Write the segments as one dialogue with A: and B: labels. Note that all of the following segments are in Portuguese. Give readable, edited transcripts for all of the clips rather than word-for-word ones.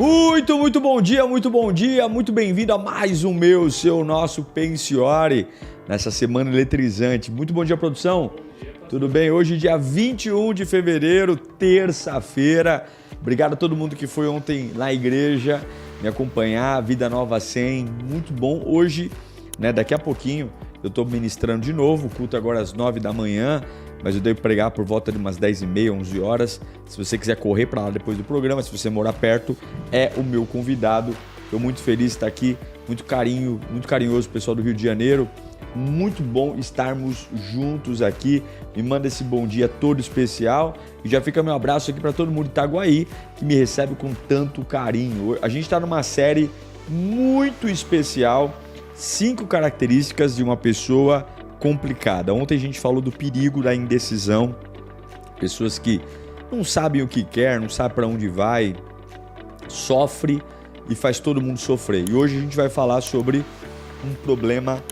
A: Muito bom dia, muito bem-vindo a mais um nosso Pensiore, nessa semana eletrizante. Muito bom dia, produção. Tudo bem? Hoje, dia 21 de fevereiro, terça-feira. Obrigado a todo mundo que foi ontem na igreja me acompanhar, Vida Nova 100, muito bom. Hoje, daqui a pouquinho, eu estou ministrando de novo, o culto agora às 9 da manhã, mas eu devo pregar por volta de umas 10h30, 11 horas. Se você quiser correr para lá depois do programa, se você morar perto, é o meu convidado. Estou muito feliz de estar aqui, muito carinhoso pessoal do Rio de Janeiro. Muito bom estarmos juntos aqui. Me manda esse bom dia todo especial. E já fica meu abraço aqui para todo mundo de Itaguaí, que me recebe com tanto carinho. A gente está numa série muito especial, 5 características de uma pessoa complicada. Ontem a gente falou do perigo da indecisão, pessoas que não sabem o que quer, não sabem para onde vai, sofre e faz todo mundo sofrer. E hoje a gente vai falar sobre um problema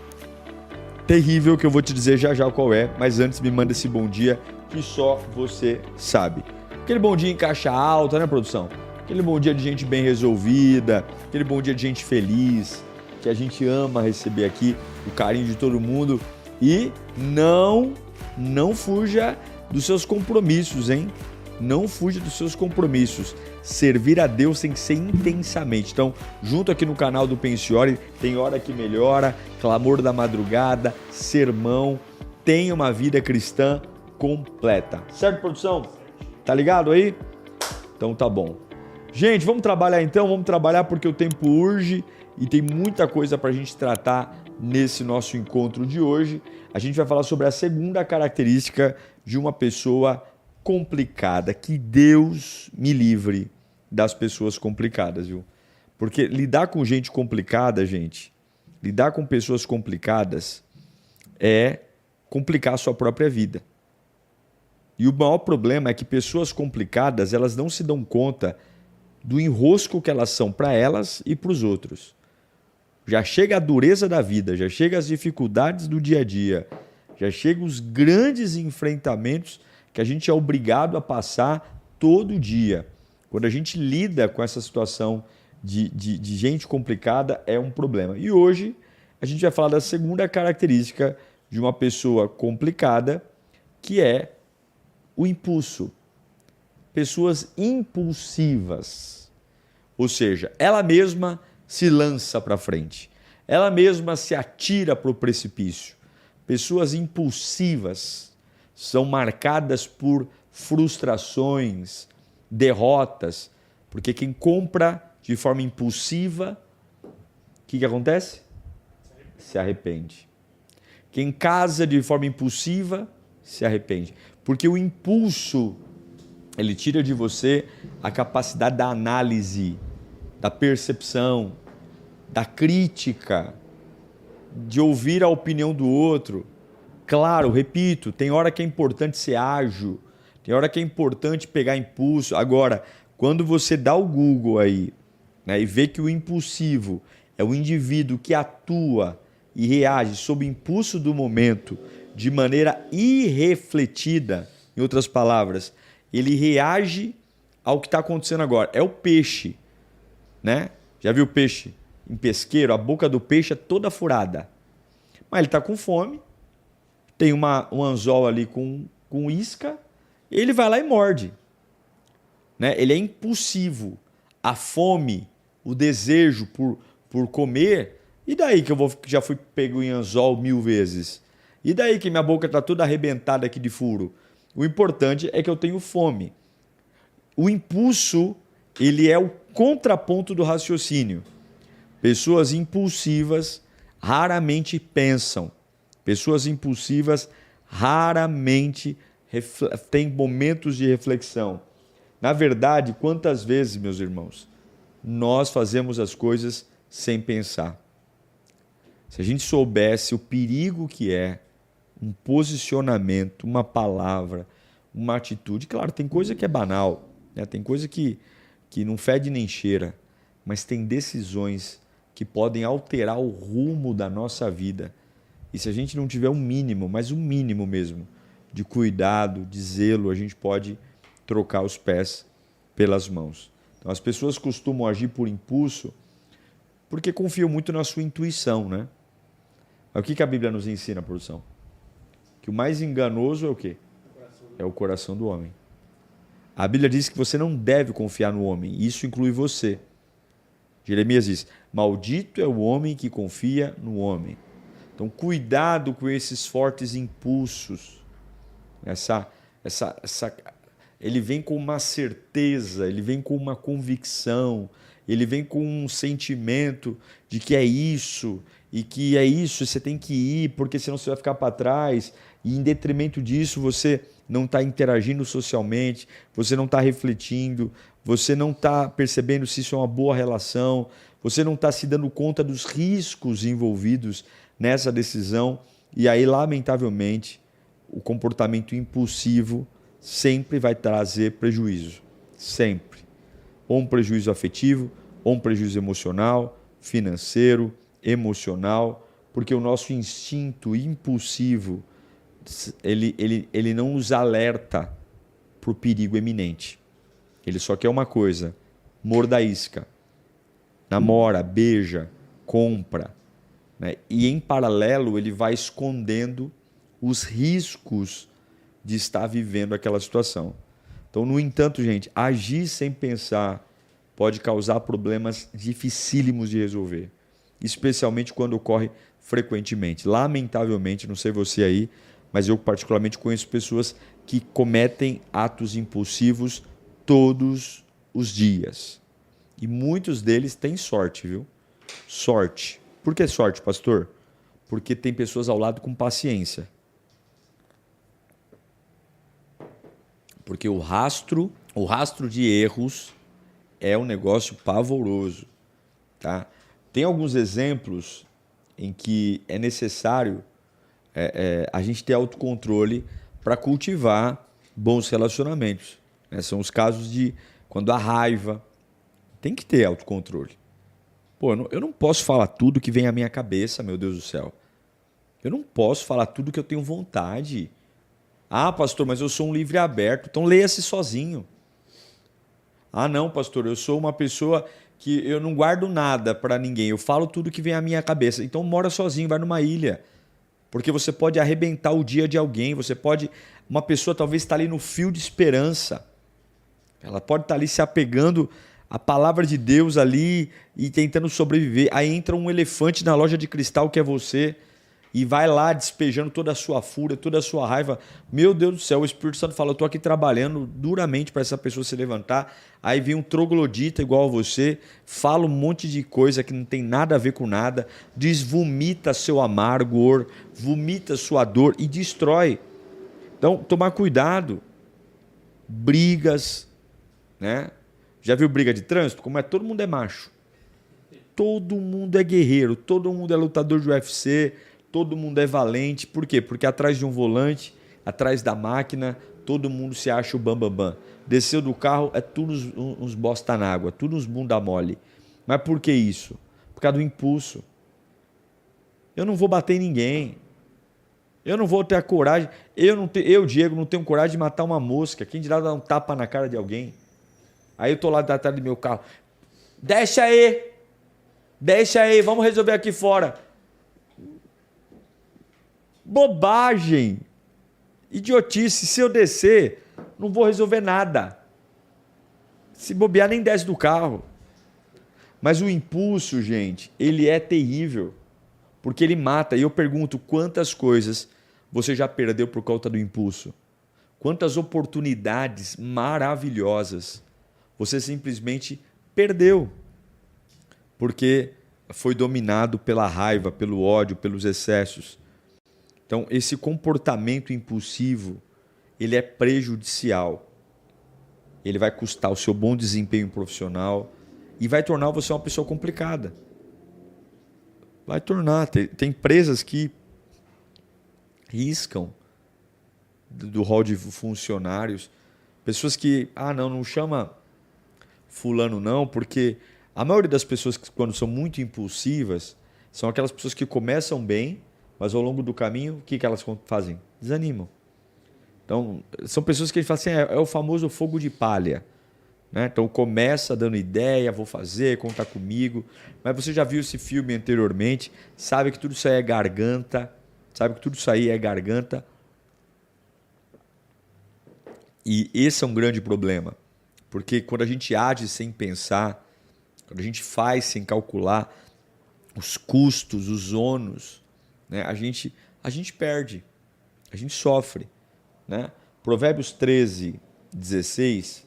A: terrível que eu vou te dizer já qual é, mas antes me manda esse bom dia que só você sabe. Aquele bom dia em caixa alta, né, produção? Aquele bom dia de gente bem resolvida, aquele bom dia de gente feliz, que a gente ama receber aqui, o carinho de todo mundo. E não fuja dos seus compromissos, hein? Não fuja dos seus compromissos. Servir a Deus tem que ser intensamente. Então, junto aqui no canal do Pensiore, tem Hora que Melhora, Clamor da Madrugada, Sermão, tem uma vida cristã completa. Certo, produção? Tá ligado aí? Então tá bom. Gente, vamos trabalhar então? Vamos trabalhar porque o tempo urge e tem muita coisa pra gente tratar nesse nosso encontro de hoje. A gente vai falar sobre a segunda característica de uma pessoa complicada. Que Deus me livre das pessoas complicadas, viu? Porque lidar com gente complicada, lidar com pessoas complicadas é complicar a sua própria vida. E o maior problema é que pessoas complicadas, elas não se dão conta do enrosco que elas são para elas e para os outros. Já chega a dureza da vida, já chega as dificuldades do dia a dia, já chega os grandes enfrentamentos que a gente é obrigado a passar todo dia. Quando a gente lida com essa situação de gente complicada, é um problema. E hoje a gente vai falar da segunda característica de uma pessoa complicada, que é o impulso. Pessoas impulsivas. Ou seja, ela mesma se lança para frente. Ela mesma se atira para o precipício. Pessoas impulsivas são marcadas por frustrações, derrotas, porque quem compra de forma impulsiva, o que acontece? Se arrepende. Quem casa de forma impulsiva, se arrepende. Porque o impulso, ele tira de você a capacidade da análise, da percepção, da crítica, de ouvir a opinião do outro. Claro, repito, tem hora que é importante ser ágil, tem hora que é importante pegar impulso. Agora, quando você dá o Google aí, e vê que o impulsivo é o indivíduo que atua e reage sob impulso do momento de maneira irrefletida, em outras palavras, ele reage ao que está acontecendo agora. É o peixe, né? Já viu o peixe em pesqueiro? A boca do peixe é toda furada. Mas ele está com fome, tem um anzol ali com isca, ele vai lá e morde. Né? Ele é impulsivo. A fome, o desejo por comer, e daí que já fui pego em anzol 1000 vezes? E daí que minha boca está toda arrebentada aqui de furo? O importante é que eu tenho fome. O impulso, ele é o contraponto do raciocínio. Pessoas impulsivas raramente pensam. Pessoas impulsivas raramente têm momentos de reflexão. Na verdade, quantas vezes, meus irmãos, nós fazemos as coisas sem pensar? Se a gente soubesse o perigo que é um posicionamento, uma palavra, uma atitude. Claro, tem coisa que é banal, né? Tem coisa que não fede nem cheira, mas tem decisões que podem alterar o rumo da nossa vida. E se a gente não tiver um mínimo, mas um mínimo mesmo, de cuidado, de zelo, a gente pode trocar os pés pelas mãos. Então, as pessoas costumam agir por impulso porque confiam muito na sua intuição, né? Mas o que a Bíblia nos ensina, produção? Que o mais enganoso é o quê? É o coração do homem. A Bíblia diz que você não deve confiar no homem. Isso inclui você. Jeremias diz, maldito é o homem que confia no homem. Então, cuidado com esses fortes impulsos. Ele vem com uma certeza, ele vem com uma convicção, ele vem com um sentimento de que é isso, e que é isso, você tem que ir, porque senão você vai ficar para trás, e em detrimento disso você não está interagindo socialmente, você não está refletindo, você não está percebendo se isso é uma boa relação, você não está se dando conta dos riscos envolvidos nessa decisão, e aí, lamentavelmente, o comportamento impulsivo sempre vai trazer prejuízo, sempre. Ou um prejuízo afetivo, ou um prejuízo emocional, financeiro, emocional, porque o nosso instinto impulsivo, ele não nos alerta para o perigo iminente. Ele só quer uma coisa, morda a isca, namora, beija, compra, né? E em paralelo ele vai escondendo os riscos de estar vivendo aquela situação. Então, no entanto, gente, agir sem pensar pode causar problemas dificílimos de resolver, especialmente quando ocorre frequentemente. Lamentavelmente, não sei você aí, mas eu particularmente conheço pessoas que cometem atos impulsivos todos os dias. E muitos deles têm sorte, viu? Sorte. Por que sorte, pastor? Porque tem pessoas ao lado com paciência. Porque o rastro de erros é um negócio pavoroso, tá? Tem alguns exemplos em que é necessário a gente ter autocontrole para cultivar bons relacionamentos, né? São os casos de quando há raiva, tem que ter autocontrole. Pô, eu não posso falar tudo que vem à minha cabeça, meu Deus do céu. Eu não posso falar tudo que eu tenho vontade. Ah, pastor, mas eu sou um livre aberto, então leia-se sozinho. Ah, não, pastor, eu sou uma pessoa que eu não guardo nada para ninguém, eu falo tudo que vem à minha cabeça. Então mora sozinho, vai numa ilha. Porque você pode arrebentar o dia de alguém, uma pessoa talvez está ali no fio de esperança. Ela pode estar ali se apegando à palavra de Deus ali e tentando sobreviver. Aí entra um elefante na loja de cristal que é você e vai lá despejando toda a sua fúria, toda a sua raiva. Meu Deus do céu, o Espírito Santo fala, eu estou aqui trabalhando duramente para essa pessoa se levantar. Aí vem um troglodita igual a você, fala um monte de coisa que não tem nada a ver com nada, vomita seu amargor, vomita sua dor e destrói. Então, tomar cuidado. Brigas, né? Já viu briga de trânsito? Como todo mundo é macho. Todo mundo é guerreiro, todo mundo é lutador de UFC, todo mundo é valente. Por quê? Porque atrás de um volante, atrás da máquina, todo mundo se acha o bambambam. Desceu do carro, é tudo uns bosta na água, tudo uns bunda mole. Mas por que isso? Por causa do impulso. Eu não vou bater em ninguém. Eu não vou ter a coragem. Eu, Diego, não tenho coragem de matar uma mosca. Quem dirá dar um tapa na cara de alguém? Aí eu tô lá atrás do meu carro. Deixa aí, vamos resolver aqui fora. Bobagem. Idiotice. Se eu descer, não vou resolver nada. Se bobear, nem desce do carro. Mas o impulso, gente, ele é terrível. Porque ele mata. E eu pergunto, quantas coisas você já perdeu por conta do impulso? Quantas oportunidades maravilhosas você simplesmente perdeu? Porque foi dominado pela raiva, pelo ódio, pelos excessos. Então, esse comportamento impulsivo, ele é prejudicial. Ele vai custar o seu bom desempenho profissional e vai tornar você uma pessoa complicada. Vai tornar. Tem empresas que riscam do hall de funcionários. Pessoas que, não chama fulano não, porque a maioria das pessoas que quando são muito impulsivas são aquelas pessoas que começam bem, mas ao longo do caminho, o que elas fazem? Desanimam. Então, são pessoas que a gente fala assim, é o famoso fogo de palha. né? Então começa dando ideia, vou fazer, conta comigo. Mas você já viu esse filme anteriormente, sabe que tudo isso aí é garganta, sabe que tudo isso aí é garganta. E esse é um grande problema, porque quando a gente age sem pensar, quando a gente faz sem calcular os custos, os ônus, né? A gente perde, a gente sofre, né? Provérbios 13:16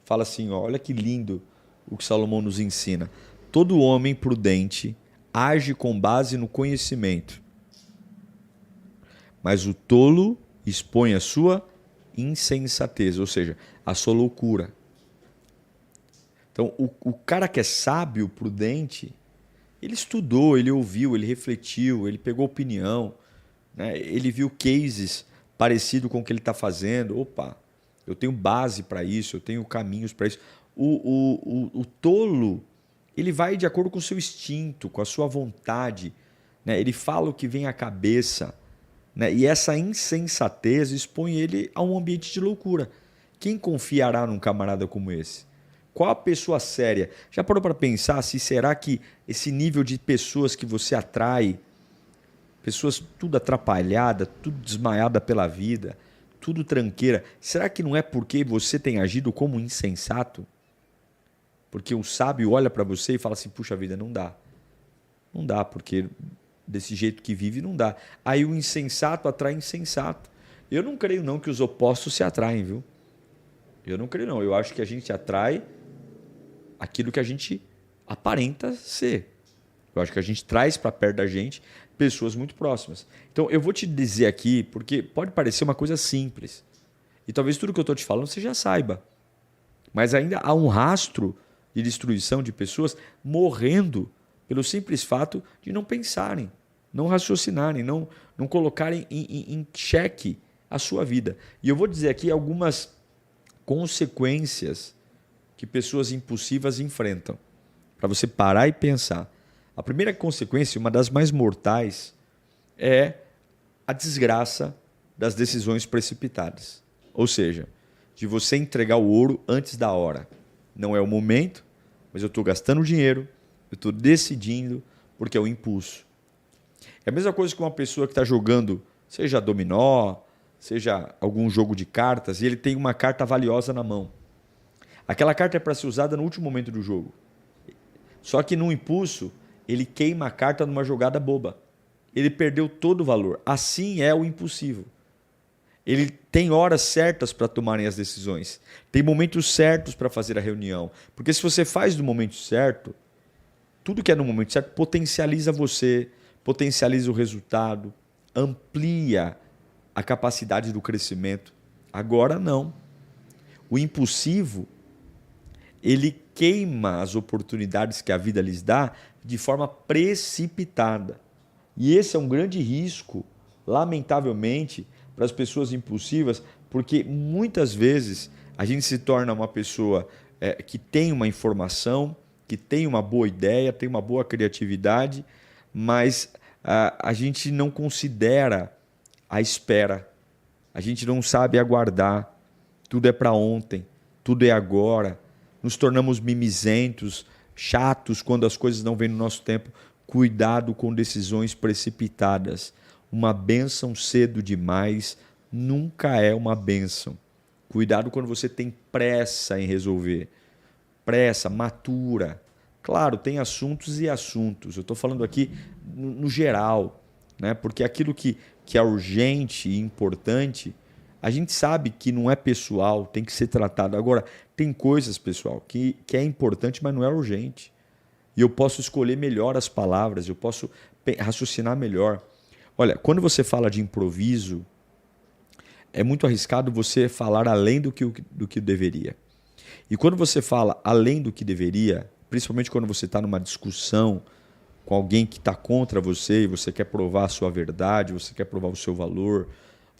A: fala assim, ó, olha que lindo o que Salomão nos ensina. Todo homem prudente age com base no conhecimento, mas o tolo expõe a sua insensatez, ou seja, a sua loucura. Então, o cara que é sábio, prudente, ele estudou, ele ouviu, ele refletiu, ele pegou opinião, né? Ele viu cases parecidos com o que ele está fazendo. Opa, eu tenho base para isso, eu tenho caminhos para isso. O tolo, ele vai de acordo com o seu instinto, com a sua vontade, né? Ele fala o que vem à cabeça, né? E essa insensatez expõe ele a um ambiente de loucura. Quem confiará num camarada como esse? Qual a pessoa séria? Já parou para pensar se será que esse nível de pessoas que você atrai, pessoas tudo atrapalhada, tudo desmaiada pela vida, tudo tranqueira, será que não é porque você tem agido como insensato? Porque o sábio olha para você e fala assim, puxa vida, não dá. Não dá, porque desse jeito que vive não dá. Aí o insensato atrai insensato. Eu não creio não que os opostos se atraem, viu? Eu não creio não. Eu acho que a gente atrai aquilo que a gente aparenta ser. Eu acho que a gente traz para perto da gente pessoas muito próximas. Então, eu vou te dizer aqui, porque pode parecer uma coisa simples. E talvez tudo que eu estou te falando você já saiba. Mas ainda há um rastro de destruição de pessoas morrendo pelo simples fato de não pensarem, não raciocinarem, não colocarem em xeque a sua vida. E eu vou dizer aqui algumas consequências que pessoas impulsivas enfrentam, para você parar e pensar. A primeira consequência, uma das mais mortais, é a desgraça das decisões precipitadas. Ou seja, de você entregar o ouro antes da hora. Não é o momento, mas eu estou gastando dinheiro, eu estou decidindo, porque é o impulso. É a mesma coisa que uma pessoa que está jogando, seja dominó, seja algum jogo de cartas, e ele tem uma carta valiosa na mão. Aquela carta é para ser usada no último momento do jogo. Só que no impulso, ele queima a carta numa jogada boba. Ele perdeu todo o valor. Assim é o impulsivo. Ele tem horas certas para tomarem as decisões. Tem momentos certos para fazer a reunião. Porque se você faz no momento certo, tudo que é no momento certo potencializa você, potencializa o resultado, amplia a capacidade do crescimento. Agora não. O impulsivo, ele queima as oportunidades que a vida lhes dá de forma precipitada. E esse é um grande risco, lamentavelmente, para as pessoas impulsivas, porque muitas vezes a gente se torna uma pessoa que tem uma informação, que tem uma boa ideia, tem uma boa criatividade, mas a gente não considera a espera, a gente não sabe aguardar, tudo é para ontem, tudo é agora. Nos tornamos mimizentos, chatos quando as coisas não vêm no nosso tempo. Cuidado com decisões precipitadas. Uma bênção cedo demais nunca é uma bênção. Cuidado quando você tem pressa em resolver. Pressa, matura. Claro, tem assuntos e assuntos. Eu estou falando aqui no geral, né? Porque aquilo que é urgente e importante, a gente sabe que não é pessoal, tem que ser tratado. Agora, tem coisas, pessoal, que é importante, mas não é urgente. E eu posso escolher melhor as palavras, eu posso raciocinar melhor. Olha, quando você fala de improviso, é muito arriscado você falar além do que deveria. E quando você fala além do que deveria, principalmente quando você está numa discussão com alguém que está contra você e você quer provar a sua verdade, você quer provar o seu valor,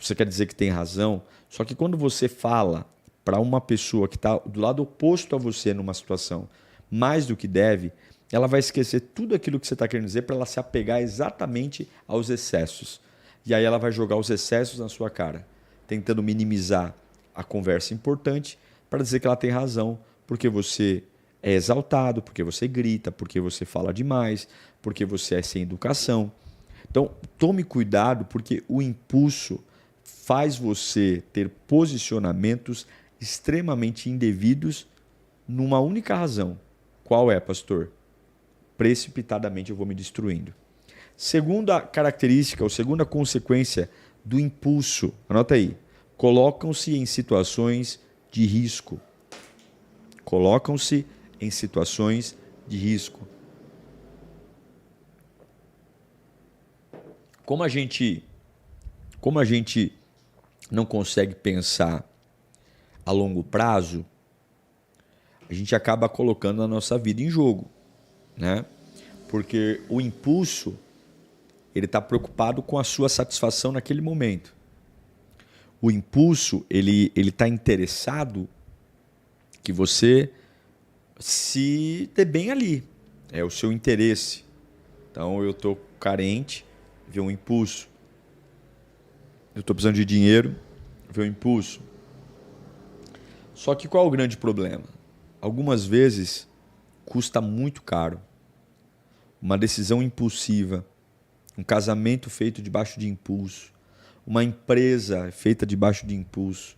A: você quer dizer que tem razão, só que quando você fala para uma pessoa que está do lado oposto a você numa situação mais do que deve, ela vai esquecer tudo aquilo que você está querendo dizer para ela se apegar exatamente aos excessos. E aí ela vai jogar os excessos na sua cara, tentando minimizar a conversa importante para dizer que ela tem razão, porque você é exaltado, porque você grita, porque você fala demais, porque você é sem educação. Então, tome cuidado, porque o impulso faz você ter posicionamentos extremamente indevidos numa única razão. Qual é, pastor? Precipitadamente eu vou me destruindo. Segunda característica, ou segunda consequência do impulso, anota aí, colocam-se em situações de risco. Colocam-se em situações de risco. Como a gente não consegue pensar a longo prazo, a gente acaba colocando a nossa vida em jogo, né? Porque o impulso, ele está preocupado com a sua satisfação naquele momento. O impulso, ele está interessado que você se dê bem ali. É o seu interesse. Então, eu estou carente, vê um impulso. Eu estou precisando de dinheiro, vê um impulso. Só que qual é o grande problema? Algumas vezes custa muito caro. Uma decisão impulsiva, um casamento feito debaixo de impulso, uma empresa feita debaixo de impulso,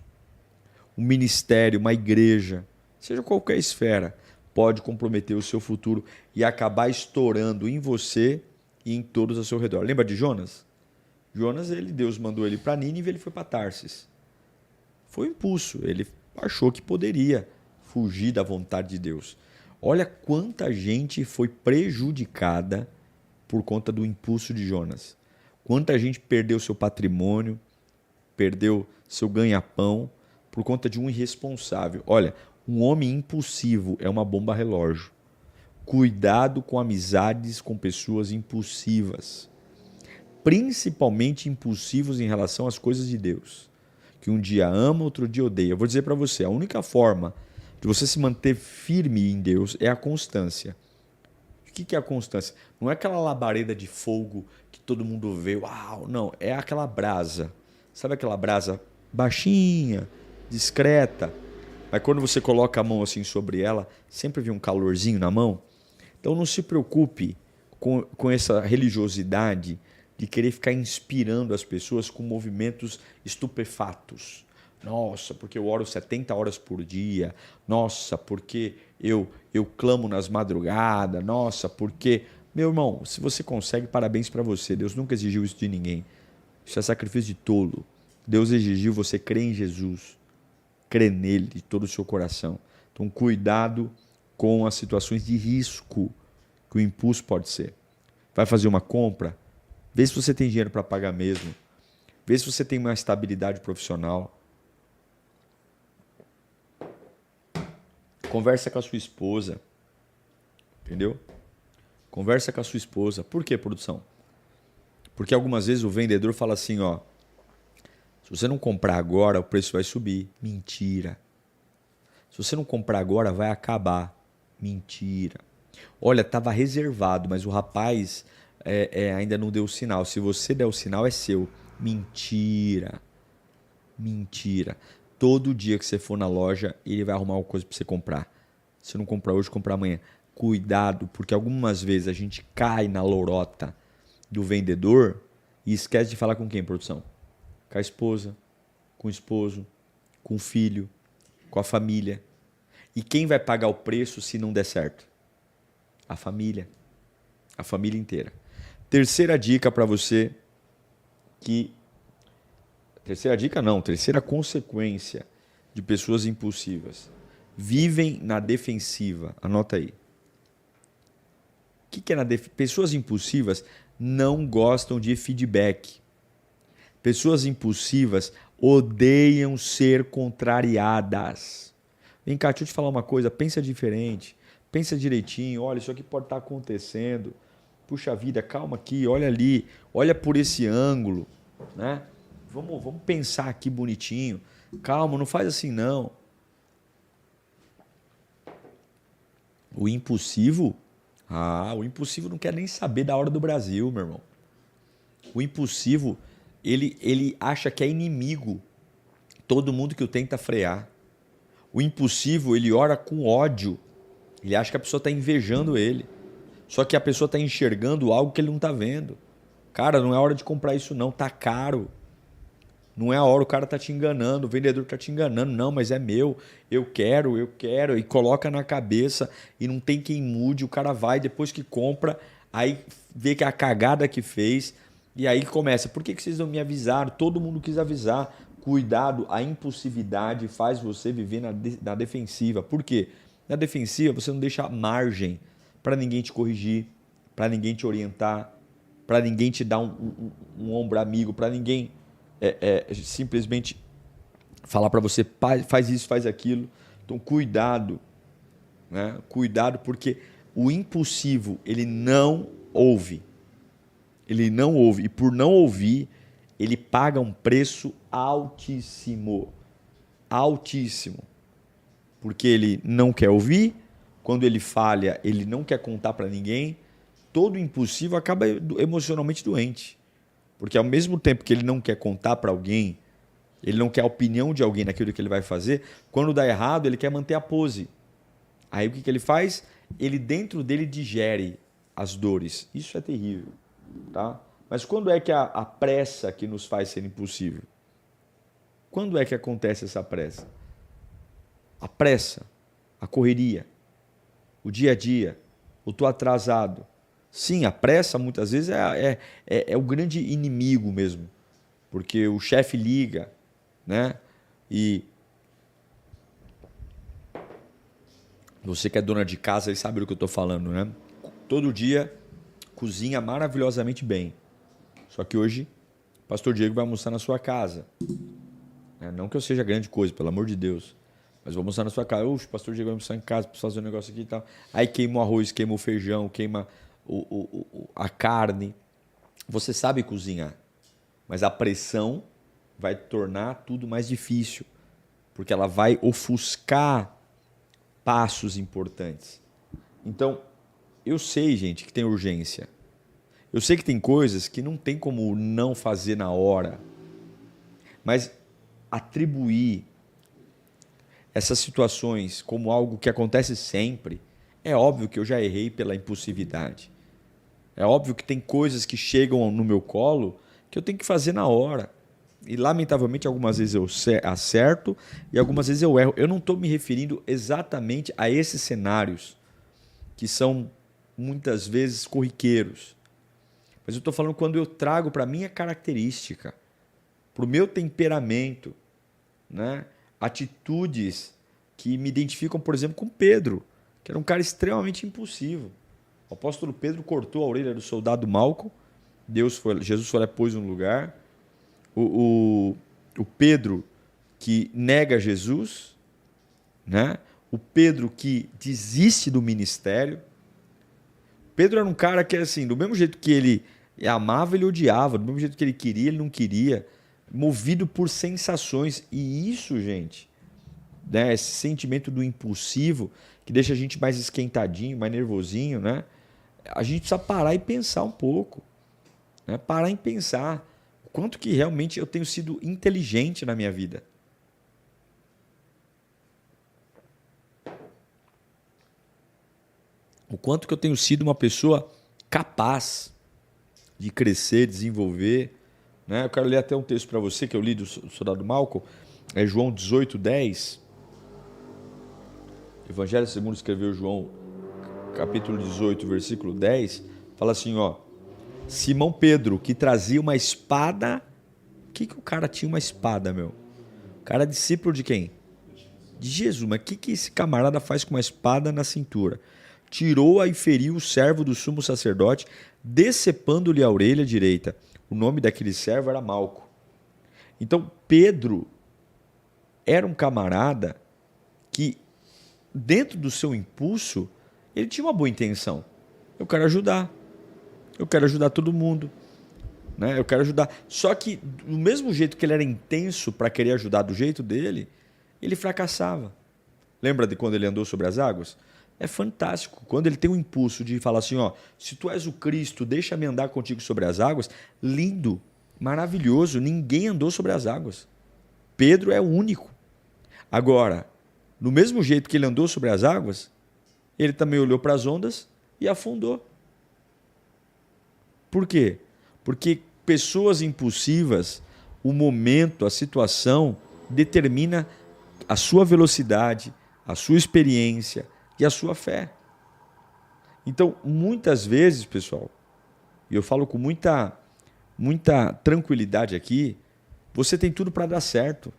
A: um ministério, uma igreja, seja qualquer esfera, pode comprometer o seu futuro e acabar estourando em você e em todos ao seu redor. Lembra de Jonas? Jonas, Deus mandou ele para Nínive e ele foi para Tarsis. Foi um impulso, ele achou que poderia fugir da vontade de Deus. Olha quanta gente foi prejudicada por conta do impulso de Jonas. Quanta gente perdeu seu patrimônio, perdeu seu ganha-pão por conta de um irresponsável. Olha, um homem impulsivo é uma bomba relógio. Cuidado com amizades com pessoas impulsivas. Principalmente impulsivos em relação às coisas de Deus. Que um dia ama, outro dia odeia. Eu vou dizer para você, a única forma de você se manter firme em Deus é a constância. O que é a constância? Não é aquela labareda de fogo que todo mundo vê, uau, não, é aquela brasa. Sabe aquela brasa baixinha, discreta, mas quando você coloca a mão assim sobre ela, sempre vem um calorzinho na mão? Então não se preocupe com essa religiosidade de querer ficar inspirando as pessoas com movimentos estupefatos. Nossa, porque eu oro 70 horas por dia. Nossa, porque eu clamo nas madrugadas. Nossa, porque... Meu irmão, se você consegue, parabéns para você. Deus nunca exigiu isso de ninguém. Isso é sacrifício de tolo. Deus exigiu você crer em Jesus. Crer nele de todo o seu coração. Então, cuidado com as situações de risco que o impulso pode ser. Vai fazer uma compra? Vê se você tem dinheiro para pagar mesmo. Vê se você tem uma estabilidade profissional. Conversa com a sua esposa. Entendeu? Conversa com a sua esposa. Por quê, produção? Porque algumas vezes o vendedor fala assim, ó, se você não comprar agora, o preço vai subir. Mentira. Se você não comprar agora, vai acabar. Mentira. Olha, estava reservado, mas o rapaz ainda não deu o sinal. Se você der o sinal, é seu. Mentira. Mentira. Todo dia que você for na loja, ele vai arrumar uma coisa para você comprar. Se não comprar hoje, comprar amanhã. Cuidado, porque algumas vezes a gente cai na lorota do vendedor e esquece de falar com quem, produção? Com a esposa, com o esposo, com o filho, com a família. E quem vai pagar o preço se não der certo? A família. A família inteira. Terceira dica para você que... Terceira dica não, terceira consequência de pessoas impulsivas. Vivem na defensiva. Anota aí. O que é na defensiva? Pessoas impulsivas não gostam de feedback. Pessoas impulsivas odeiam ser contrariadas. Vem cá, deixa eu te falar uma coisa, pensa diferente, pensa direitinho, olha, isso aqui pode estar acontecendo. Puxa vida, calma aqui, olha ali, olha por esse ângulo, né? Vamos pensar aqui bonitinho. Calma, não faz assim não. O impulsivo não quer nem saber da hora do Brasil, meu irmão. O impulsivo, ele acha que é inimigo todo mundo que o tenta frear. O impulsivo, ele ora com ódio. Ele acha que a pessoa está invejando ele. Só que a pessoa está enxergando algo que ele não está vendo. Cara, não é hora de comprar isso não, tá caro. Não é a hora, o cara tá te enganando, o vendedor tá te enganando. Não, mas é meu, eu quero. E coloca na cabeça e não tem quem mude. O cara vai, depois que compra, aí vê que é a cagada que fez. E aí começa, por que vocês não me avisaram? Todo mundo quis avisar. Cuidado, a impulsividade faz você viver na defensiva. Por quê? Na defensiva você não deixa margem para ninguém te corrigir, para ninguém te orientar, para ninguém te dar um ombro amigo, para ninguém simplesmente falar para você, faz isso, faz aquilo. Então cuidado, né? Cuidado, porque o impulsivo, ele não ouve. Ele não ouve. E por não ouvir, ele paga um preço altíssimo. Altíssimo. Porque ele não quer ouvir, quando ele falha, ele não quer contar para ninguém. Todo impulsivo acaba emocionalmente doente. Porque ao mesmo tempo que ele não quer contar para alguém, ele não quer a opinião de alguém naquilo que ele vai fazer, quando dá errado, ele quer manter a pose. Aí o que ele faz? Ele dentro dele digere as dores. Isso é terrível. Tá? Mas quando é que a pressa que nos faz ser impulsivo? Quando é que acontece essa pressa? A pressa, a correria, o dia a dia, eu estou atrasado. Sim, a pressa muitas vezes é o grande inimigo mesmo, porque o chefe liga, né? E você que é dona de casa, sabe do que eu estou falando, né? Todo dia cozinha maravilhosamente bem. Só que hoje o pastor Diego vai almoçar na sua casa. Não que eu seja grande coisa, pelo amor de Deus. Mas vou almoçar na sua casa. Oxe, o pastor Diego vai almoçar em casa para fazer um negócio aqui e tal. Aí queima o arroz, queima o feijão, queima a carne. Você sabe cozinhar, mas a pressão vai tornar tudo mais difícil, porque ela vai ofuscar passos importantes. Então, eu sei, gente, que tem urgência. Eu sei que tem coisas que não tem como não fazer na hora, mas atribuir essas situações como algo que acontece sempre, é óbvio que eu já errei pela impulsividade. É óbvio que tem coisas que chegam no meu colo que eu tenho que fazer na hora. E, lamentavelmente, algumas vezes eu acerto e algumas vezes eu erro. Eu não estou me referindo exatamente a esses cenários que são, muitas vezes, corriqueiros. Mas eu estou falando quando eu trago para a minha característica, para o meu temperamento, né? Atitudes que me identificam, por exemplo, com Pedro, que era um cara extremamente impulsivo. O apóstolo Pedro cortou a orelha do soldado Malco, Jesus foi lá e pôs no lugar. O Pedro que nega Jesus, né? O Pedro que desiste do ministério. Pedro era um cara que, assim, do mesmo jeito que ele amava, ele odiava, do mesmo jeito que ele queria, ele não queria, movido por sensações. E isso, gente, né? Esse sentimento do impulsivo que deixa a gente mais esquentadinho, mais nervosinho, né? A gente precisa parar e pensar um pouco, né? Parar e pensar o quanto que realmente eu tenho sido inteligente na minha vida. O quanto que eu tenho sido uma pessoa capaz de crescer, desenvolver, né? Eu quero ler até um texto para você que eu li do soldado Malco, é João 18:10. Evangelho segundo escreveu João, capítulo 18, versículo 10, fala assim, ó: Simão Pedro, que trazia uma espada. O que o cara tinha uma espada, meu? O cara é discípulo de quem? De Jesus. Mas o que esse camarada faz com uma espada na cintura? Tirou-a e feriu o servo do sumo sacerdote, decepando-lhe a orelha direita. O nome daquele servo era Malco. Então, Pedro era um camarada que, dentro do seu impulso, ele tinha uma boa intenção. Eu quero ajudar. Eu quero ajudar todo mundo. Né? Eu quero ajudar. Só que, do mesmo jeito que ele era intenso para querer ajudar do jeito dele, ele fracassava. Lembra de quando ele andou sobre as águas? É fantástico. Quando ele tem um impulso de falar assim, ó, se tu és o Cristo, deixa-me andar contigo sobre as águas. Lindo, maravilhoso. Ninguém andou sobre as águas. Pedro é o único. Agora, No mesmo jeito que ele andou sobre as águas, ele também olhou para as ondas e afundou. Por quê? Porque pessoas impulsivas, o momento, a situação, determina a sua velocidade, a sua experiência e a sua fé. Então, muitas vezes, pessoal, e eu falo com muita tranquilidade aqui, você tem tudo para dar certo.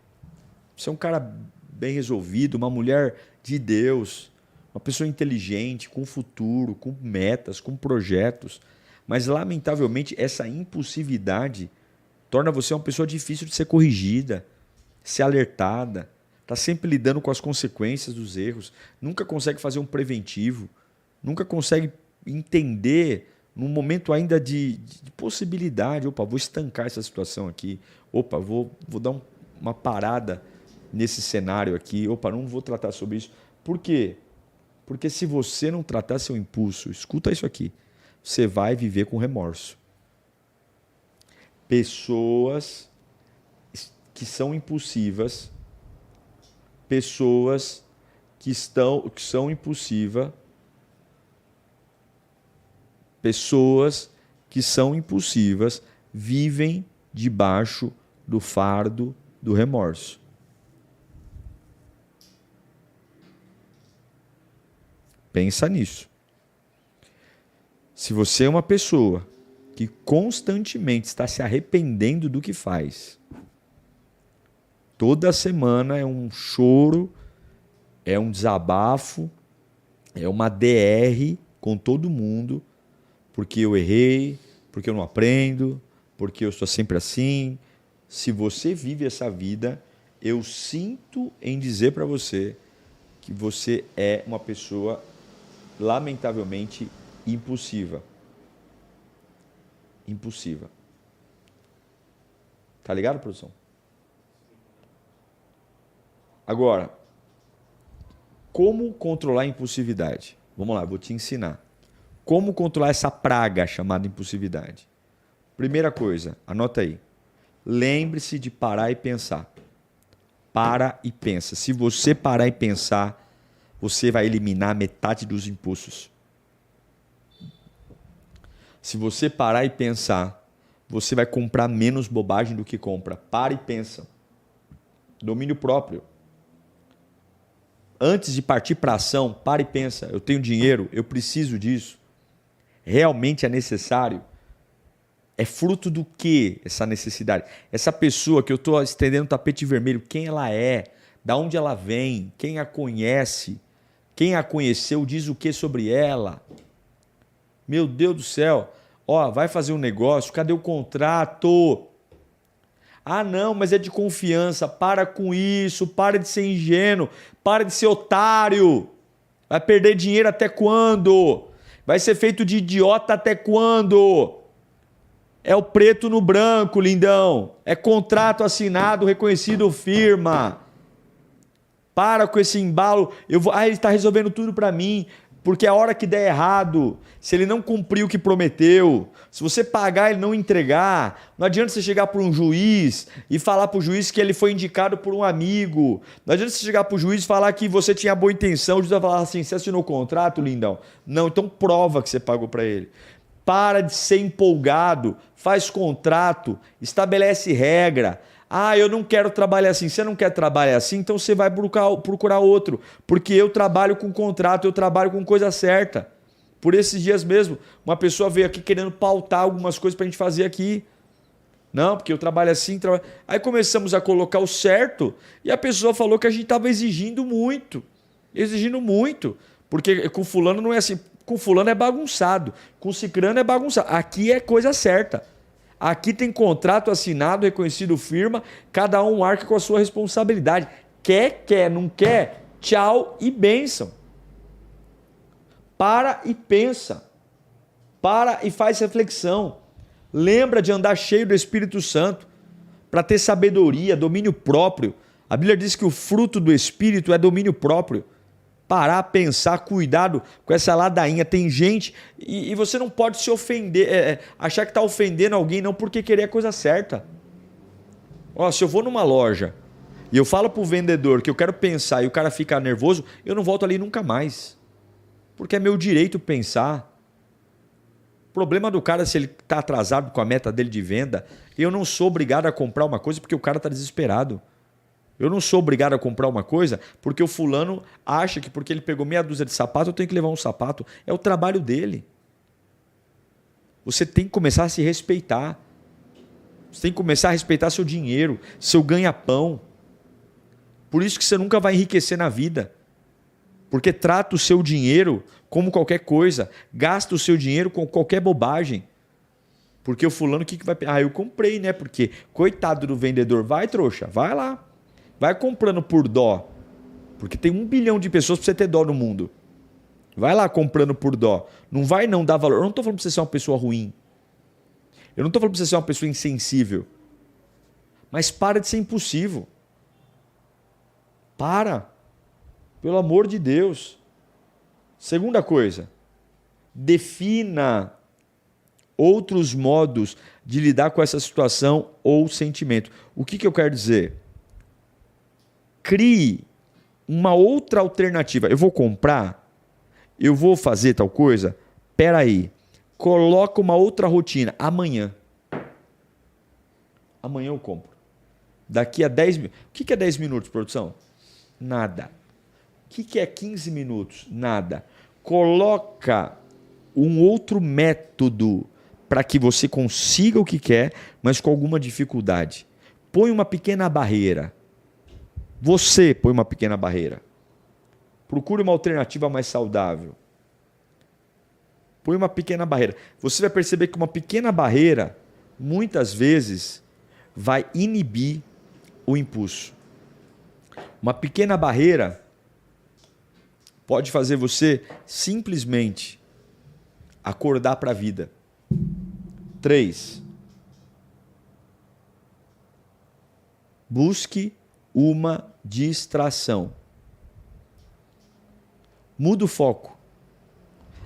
A: Você é um cara bem resolvido, uma mulher de Deus, uma pessoa inteligente, com futuro, com metas, com projetos. Mas, lamentavelmente, essa impulsividade torna você uma pessoa difícil de ser corrigida, ser alertada, está sempre lidando com as consequências dos erros, nunca consegue fazer um preventivo, nunca consegue entender num momento ainda de possibilidade. Opa, vou estancar essa situação aqui. Opa, vou dar uma parada nesse cenário aqui. Opa, não vou tratar sobre isso. Por quê? Porque se você não tratar seu impulso, escuta isso aqui, você vai viver com remorso. Pessoas que são impulsivas, pessoas que são impulsivas, pessoas que são impulsivas vivem debaixo do fardo do remorso. Pensa nisso. Se você é uma pessoa que constantemente está se arrependendo do que faz, toda semana é um choro, é um desabafo, é uma DR com todo mundo, porque eu errei, porque eu não aprendo, porque eu estou sempre assim. Se você vive essa vida, eu sinto em dizer para você que você é uma pessoa lamentavelmente impulsiva. Impulsiva. Tá ligado, produção? Agora, como controlar a impulsividade? Vamos lá, vou te ensinar. Como controlar essa praga chamada impulsividade? Primeira coisa, anota aí. Lembre-se de parar e pensar. Para e pensa. Se você parar e pensar, você vai eliminar metade dos impulsos. Se você parar e pensar, você vai comprar menos bobagem do que compra. Para e pensa. Domínio próprio. Antes de partir para a ação, para e pensa. Eu tenho dinheiro, eu preciso disso. Realmente é necessário? É fruto do que essa necessidade? Essa pessoa que eu estou estendendo o tapete vermelho, quem ela é? Da onde ela vem? Quem a conhece? Quem a conheceu diz o que sobre ela? Meu Deus do céu. Ó, vai fazer um negócio, cadê o contrato? Ah, não, mas é de confiança. Para com isso, para de ser ingênuo, para de ser otário. Vai perder dinheiro até quando? Vai ser feito de idiota até quando? É o preto no branco, lindão. É contrato assinado, reconhecido, firma. Para com esse embalo. Ele está resolvendo tudo para mim. Porque a hora que der errado, se ele não cumprir o que prometeu, se você pagar e ele não entregar, não adianta você chegar para um juiz e falar para o juiz que ele foi indicado por um amigo. Não adianta você chegar para o juiz e falar que você tinha boa intenção. O juiz vai falar assim, você assinou o contrato, lindão? Não, então prova que você pagou para ele. Para de ser empolgado, faz contrato, estabelece regra. Ah, eu não quero trabalhar assim. Você não quer trabalhar assim? Então você vai procurar outro. Porque eu trabalho com contrato, eu trabalho com coisa certa. Por esses dias mesmo, uma pessoa veio aqui querendo pautar algumas coisas para a gente fazer aqui. Não, porque eu trabalho assim. Aí começamos a colocar o certo e a pessoa falou que a gente estava exigindo muito. Exigindo muito. Porque com fulano não é assim. Com fulano é bagunçado. Com cicrano é bagunçado. Aqui é coisa certa. Aqui tem contrato assinado, reconhecido, firma, cada um arca com a sua responsabilidade. Quer, não quer, tchau e bênção. Para e pensa. Para e faz reflexão. Lembra de andar cheio do Espírito Santo para ter sabedoria, domínio próprio. A Bíblia diz que o fruto do Espírito é domínio próprio. Parar, pensar, cuidado com essa ladainha. Tem gente, e você não pode se ofender, achar que está ofendendo alguém não porque querer a coisa certa. Ó, se eu vou numa loja e eu falo para o vendedor que eu quero pensar e o cara fica nervoso, eu não volto ali nunca mais. Porque é meu direito pensar. O problema do cara, se ele está atrasado com a meta dele de venda, eu não sou obrigado a comprar uma coisa porque o cara está desesperado. Eu não sou obrigado a comprar uma coisa porque o fulano acha que porque ele pegou meia dúzia de sapato, eu tenho que levar um sapato. É o trabalho dele. Você tem que começar a se respeitar. Você tem que começar a respeitar seu dinheiro, seu ganha-pão. Por isso que você nunca vai enriquecer na vida. Porque trata o seu dinheiro como qualquer coisa. Gasta o seu dinheiro com qualquer bobagem. Porque o fulano, o que vai... Ah, eu comprei, né? Porque, coitado do vendedor. Vai, trouxa, vai lá. Vai comprando por dó. Porque tem 1 bilhão de pessoas para você ter dó no mundo. Vai lá comprando por dó. Não vai não dar valor. Eu não estou falando para você ser uma pessoa ruim. Eu não estou falando para você ser uma pessoa insensível. Mas para de ser impulsivo. Para. Pelo amor de Deus. Segunda coisa. Defina outros modos de lidar com essa situação ou sentimento. O que eu quero dizer? Crie uma outra alternativa. Eu vou comprar? Eu vou fazer tal coisa? Espera aí. Coloca uma outra rotina. Amanhã. Amanhã eu compro. Daqui a 10 minutos. O que é 10 minutos, produção? Nada. O que é 15 minutos? Nada. Coloca um outro método para que você consiga o que quer, mas com alguma dificuldade. Põe uma pequena barreira. Você põe uma pequena barreira. Procure uma alternativa mais saudável. Põe uma pequena barreira. Você vai perceber que uma pequena barreira, muitas vezes, vai inibir o impulso. Uma pequena barreira pode fazer você simplesmente acordar para a vida. 3. Busque uma distração. Muda o foco.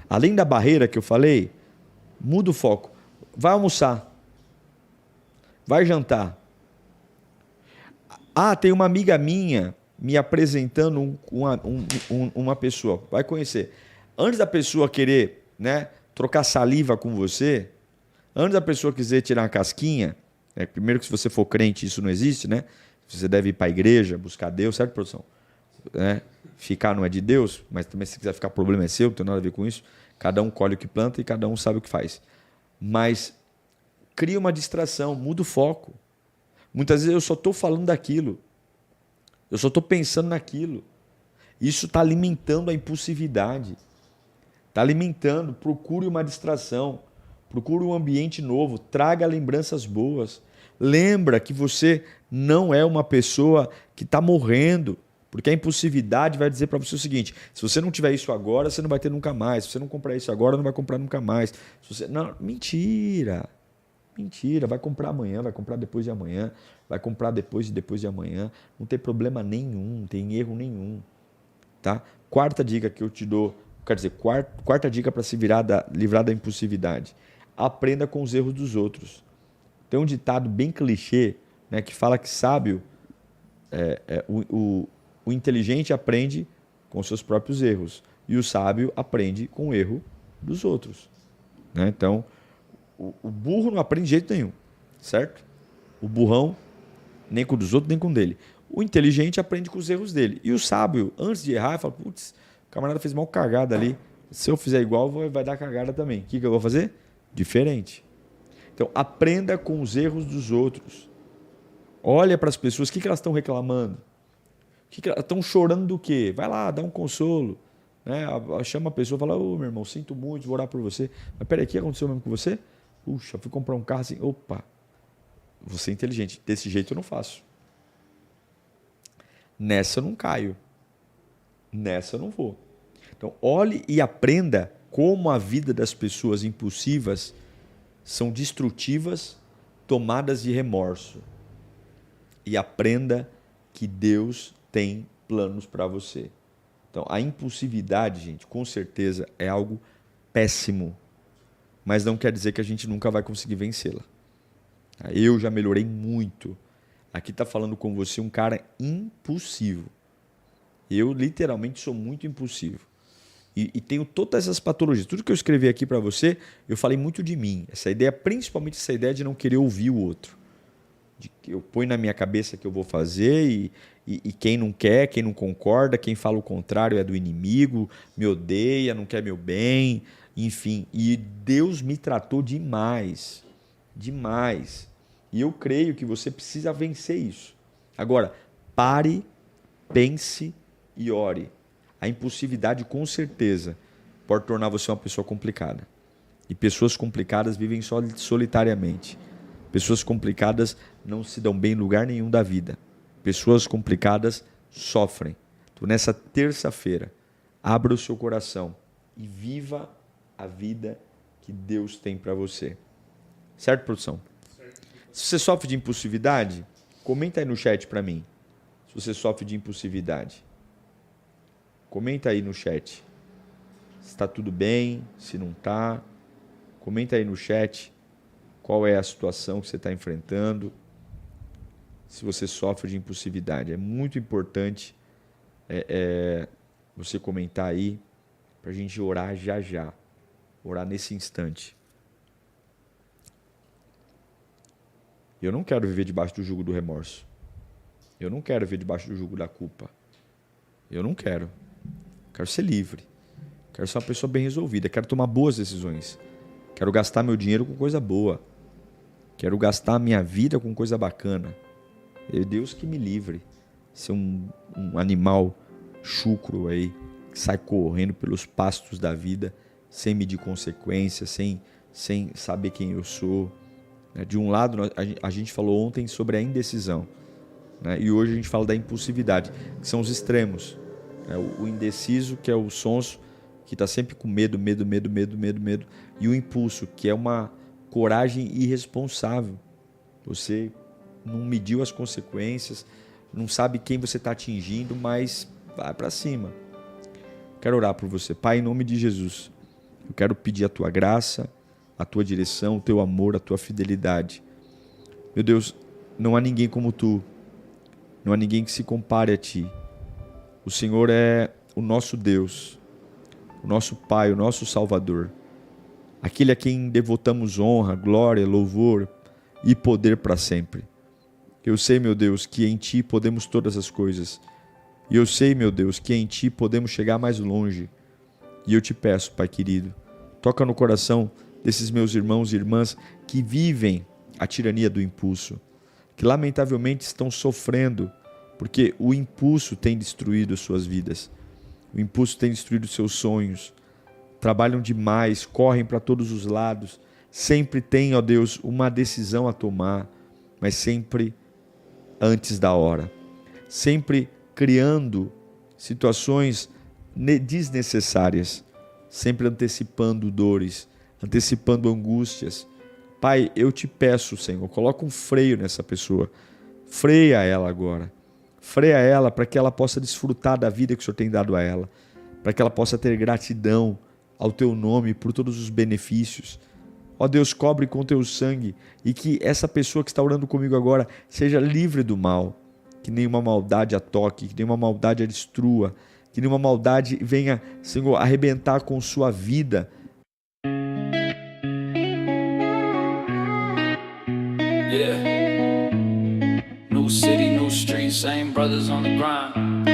A: Além da barreira que eu falei, muda o foco. Vai almoçar. Vai jantar. Ah, tem uma amiga minha me apresentando uma pessoa. Vai conhecer. Antes da pessoa querer, né, trocar saliva com você, antes da pessoa quiser tirar uma casquinha, primeiro que se você for crente isso não existe, né? Você deve ir para a igreja, buscar Deus, certo, produção? Ficar não é de Deus, mas também se quiser ficar, problema é seu, não tem nada a ver com isso. Cada um colhe o que planta e cada um sabe o que faz. Mas cria uma distração, muda o foco. Muitas vezes eu só estou falando daquilo. Eu só estou pensando naquilo. Isso está alimentando a impulsividade. Está alimentando. Procure uma distração. Procure um ambiente novo. Traga lembranças boas. Lembra que você não é uma pessoa que está morrendo. Porque a impulsividade vai dizer para você o seguinte: se você não tiver isso agora, você não vai ter nunca mais. Se você não comprar isso agora, não vai comprar nunca mais. Não, mentira. Mentira. Vai comprar amanhã, vai comprar depois de amanhã, vai comprar depois de amanhã. Não tem problema nenhum, não tem erro nenhum. Tá? Quarta dica que eu te dou, quer dizer, quarta dica para se livrar da impulsividade. Aprenda com os erros dos outros. Tem um ditado bem clichê, né, que fala que sábio, o inteligente aprende com seus próprios erros e o sábio aprende com o erro dos outros. Né? Então, o burro não aprende de jeito nenhum, certo? O burrão, nem com o dos outros, nem com o dele. O inteligente aprende com os erros dele. E o sábio, antes de errar, fala: putz, o camarada fez mal cagada ali. Se eu fizer igual, vai dar cagada também. O que eu vou fazer? Diferente. Então, aprenda com os erros dos outros. Olha para as pessoas, o que elas estão reclamando? Elas estão chorando do quê? Vai lá, dá um consolo. Né? Chama a pessoa e fala: ô, meu irmão, sinto muito, vou orar por você. Mas peraí, o que aconteceu mesmo com você? Puxa, fui comprar um carro assim. Opa, você é inteligente. Desse jeito eu não faço. Nessa eu não caio. Nessa eu não vou. Então, olhe e aprenda como a vida das pessoas impulsivas são destrutivas, tomadas de remorso. E aprenda que Deus tem planos para você. Então, a impulsividade, gente, com certeza é algo péssimo. Mas não quer dizer que a gente nunca vai conseguir vencê-la. Eu já melhorei muito. Aqui está falando com você um cara impulsivo. Eu literalmente sou muito impulsivo. E tenho todas essas patologias. Tudo que eu escrevi aqui para você, eu falei muito de mim. Essa ideia, principalmente essa ideia de não querer ouvir o outro. De que eu ponho na minha cabeça que eu vou fazer e quem não quer, quem não concorda, quem fala o contrário é do inimigo, me odeia, não quer meu bem, enfim. E Deus me tratou demais. Demais. E eu creio que você precisa vencer isso. Agora, pare, pense e ore. A impulsividade, com certeza, pode tornar você uma pessoa complicada. E pessoas complicadas vivem solitariamente. Pessoas complicadas não se dão bem em lugar nenhum da vida. Pessoas complicadas sofrem. Então, nessa terça-feira, abra o seu coração e viva a vida que Deus tem para você. Certo, produção? Certo. Se você sofre de impulsividade, comenta aí no chat para mim. Se você sofre de impulsividade. Comenta aí no chat. Se está tudo bem, se não está. Comenta aí no chat qual é a situação que você está enfrentando. Se você sofre de impulsividade. É muito importante você comentar aí para a gente orar já já. Orar nesse instante. Eu não quero viver debaixo do jugo do remorso. Eu não quero viver debaixo do jugo da culpa. Eu não quero. Quero ser livre. Quero ser uma pessoa bem resolvida. Quero tomar boas decisões. Quero gastar meu dinheiro com coisa boa. Quero gastar a minha vida com coisa bacana. É Deus que me livre. Ser um animal chucro aí, que sai correndo pelos pastos da vida, sem medir consequências, sem saber quem eu sou. De um lado, a gente falou ontem sobre a indecisão. E hoje a gente fala da impulsividade, que são os extremos. O indeciso, que é o sonso, que está sempre com medo. E o impulso, que é uma coragem irresponsável. Você não mediu as consequências, não sabe quem você está atingindo, mas vai para cima. Quero orar por você. Pai, em nome de Jesus, eu quero pedir a tua graça, a tua direção, o teu amor, a tua fidelidade. Meu Deus, não há ninguém como tu. Não há ninguém que se compare a ti. O Senhor é o nosso Deus, o nosso Pai, o nosso Salvador. Aquele a quem devotamos honra, glória, louvor e poder para sempre. Eu sei, meu Deus, que em Ti podemos todas as coisas. E eu sei, meu Deus, que em Ti podemos chegar mais longe. E eu te peço, Pai querido, toca no coração desses meus irmãos e irmãs que vivem a tirania do impulso, que lamentavelmente estão sofrendo, porque o impulso tem destruído suas vidas. O impulso tem destruído seus sonhos. Trabalham demais, correm para todos os lados. Sempre têm, ó Deus, uma decisão a tomar, mas sempre antes da hora. Sempre criando situações desnecessárias. Sempre antecipando dores, antecipando angústias. Pai, eu te peço, Senhor, coloca um freio nessa pessoa. Freia ela agora. Freia ela para que ela possa desfrutar da vida que o Senhor tem dado a ela. Para que ela possa ter gratidão ao teu nome por todos os benefícios. Ó Deus, cobre com teu sangue e que essa pessoa que está orando comigo agora seja livre do mal. Que nenhuma maldade a toque, que nenhuma maldade a destrua, que nenhuma maldade venha, Senhor, arrebentar com sua vida.
B: Yeah. New city, new streets, same brothers on the grind.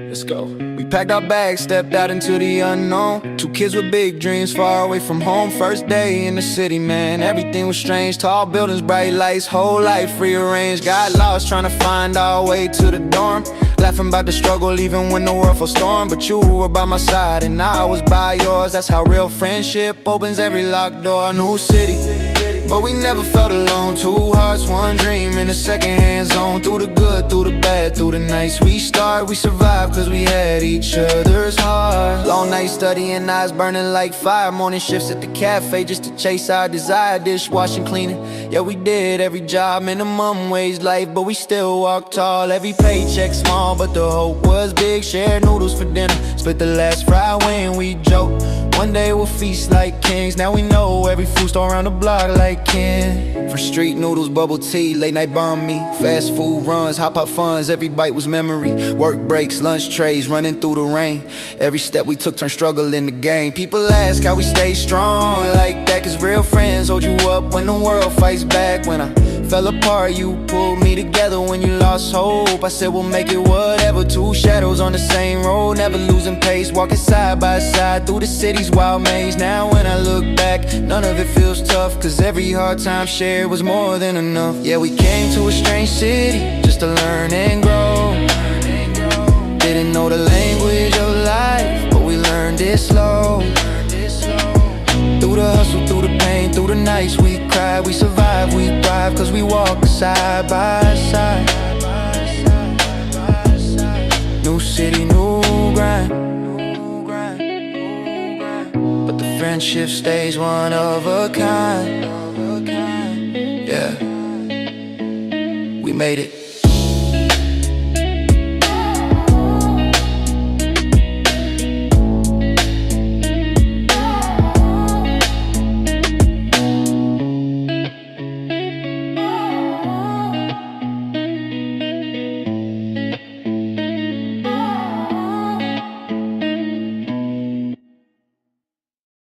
B: Let's go. We packed our bags, stepped out into the unknown. Two kids with big dreams, far away from home. First day in the city, man, everything was strange. Tall buildings, bright lights, whole life rearranged. Got lost trying to find our way to the dorm. Laughing about the struggle even when the world fell storm. But you were by my side and I was by yours. That's how real friendship opens every locked door. New city, but we never felt alone. Two hearts, one dream in a second-hand zone. Through the good, through the bad, through the nights we start. We survived cause we had each other's hearts. Long nights studying, eyes burning like fire. Morning shifts at the cafe just to chase our desire. Dishwashing, cleaning, Yeah, we did every job, minimum wage life, but we still walk tall. Every paycheck small, but the hope was big. Shared noodles for dinner, split the last fry when we joke. One day we'll feast like kings. Now we know every food store around the block like Ken. For street noodles, bubble tea, late night banh mi, fast food runs, hot pot funds, every bite was memory. Work breaks, lunch trays, running through the rain. Every step we took turned struggle into gain. People ask how we stay strong like that, cause real friends hold you up when the world fights back. When I fell apart, you pulled me together. When you lost hope, I said we'll make it whatever. Two shadows on the same road, never losing pace, walking side by side through the city's wild maze. Now when I look back, none of it feels tough, cause every hard time shared was more than enough. Yeah, we came to a strange city just to learn and grow. Didn't know the language of life, but we learned it slow. Through the hustle, through the pain, through the nights we cried, we survived, we thrive, cause we walk side by side. New city, new grind, but the friendship stays one of a kind. Yeah, we made it.